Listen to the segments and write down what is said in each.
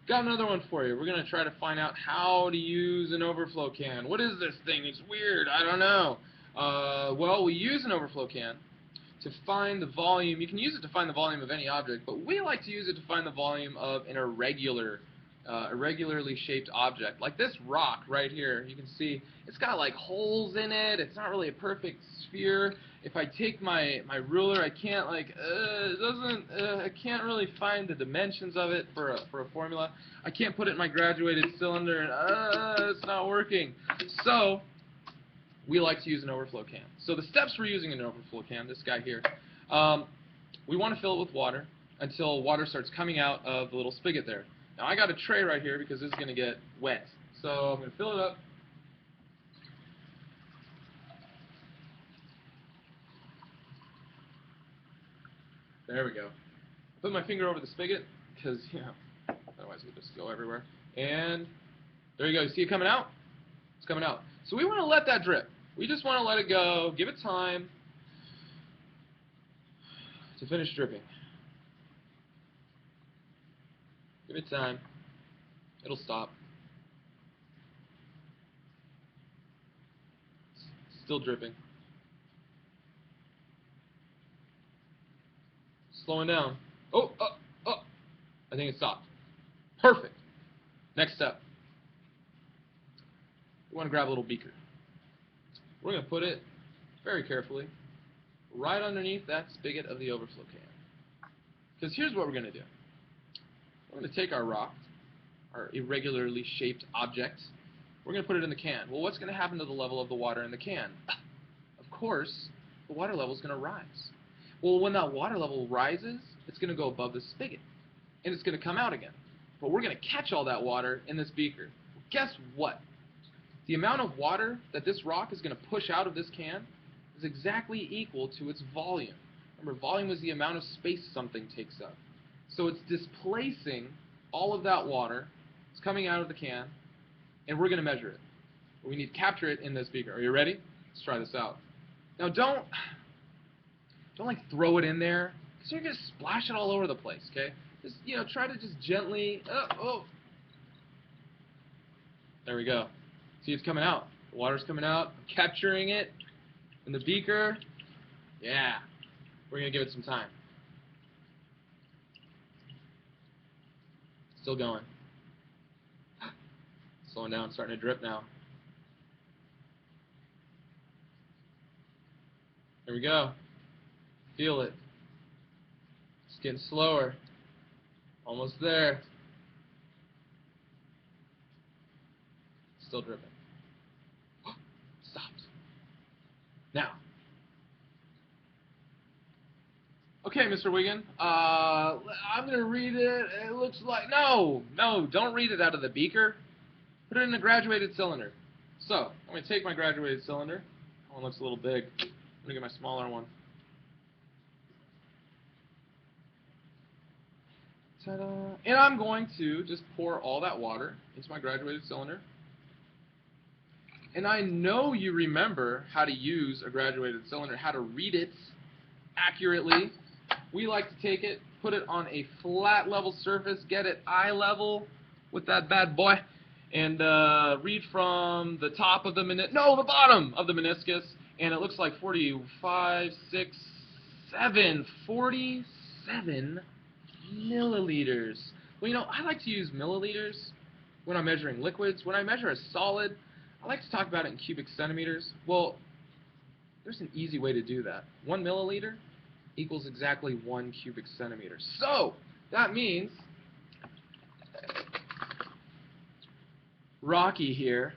Got another one for you. We're going to try to find out how to use an overflow can. What is this thing? It's weird. I don't know. Well, we use an overflow can to find the volume. You can use it to find the volume of any object, but we like to use it to find the volume of an irregularly shaped object. Like this rock right here. You can see it's got like holes in it. It's not really a perfect sphere. If I take my ruler, I can't I can't really find the dimensions of it for a formula. I can't put it in my graduated cylinder, and it's not working. So we like to use an overflow can. So the steps for using an overflow can, this guy here, we want to fill it with water until water starts coming out of the little spigot there. Now I got a tray right here because this is going to get wet. So I'm going to fill it up. There we go. Put my finger over the spigot because, otherwise it would just go everywhere. And there you go. You see it coming out? It's coming out. So we want to let that drip. We just want to let it go, give it time to finish dripping. Give it time. It'll stop. Still dripping. Slowing down. Oh. I think it stopped. Perfect. Next step. We want to grab a little beaker. We're going to put it very carefully right underneath that spigot of the overflow can. Because here's what we're going to do. We're going to take our rock, our irregularly shaped object. We're going to put it in the can. Well, what's going to happen to the level of the water in the can? Of course, the water level is going to rise. Well, when that water level rises, it's going to go above the spigot, and it's going to come out again. But we're going to catch all that water in this beaker. Guess what? The amount of water that this rock is going to push out of this can is exactly equal to its volume. Remember, volume is the amount of space something takes up. So it's displacing all of that water. It's coming out of the can, and we're going to measure it. We need to capture it in this beaker. Are you ready? Let's try this out. Now, don't like throw it in there, because you're going to splash it all over the place, okay? Just, try to just gently, there we go. See, it's coming out. The water's coming out. I'm capturing it in the beaker. Yeah. We're going to give it some time. Still going. Slowing down, starting to drip now. There we go. Feel it. It's getting slower. Almost there. Still dripping. Stopped. Now. Okay, Mr. Wiggin. I'm going to read it. It looks like... No, don't read it out of the beaker. Put it in a graduated cylinder. So, I'm going to take my graduated cylinder. That one looks a little big. I'm going to get my smaller one. Ta-da. And I'm going to just pour all that water into my graduated cylinder. And I know you remember how to use a graduated cylinder, how to read it accurately. We like to take it, put it on a flat level surface, get it eye level with that bad boy, and read from the top of the the bottom of the meniscus, and it looks like 47 milliliters. Well, I like to use milliliters when I'm measuring liquids. When I measure a solid, I like to talk about it in cubic centimeters. Well, there's an easy way to do that. 1 milliliter equals exactly 1 cubic centimeter. So, that means Rocky here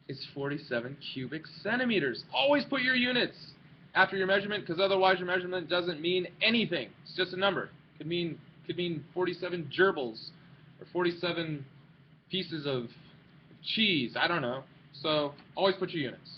is 47 cubic centimeters. Always put your units after your measurement, because otherwise your measurement doesn't mean anything. It's just a number. Could mean 47 gerbils or 47 pieces of cheese. I don't know. So always put your units.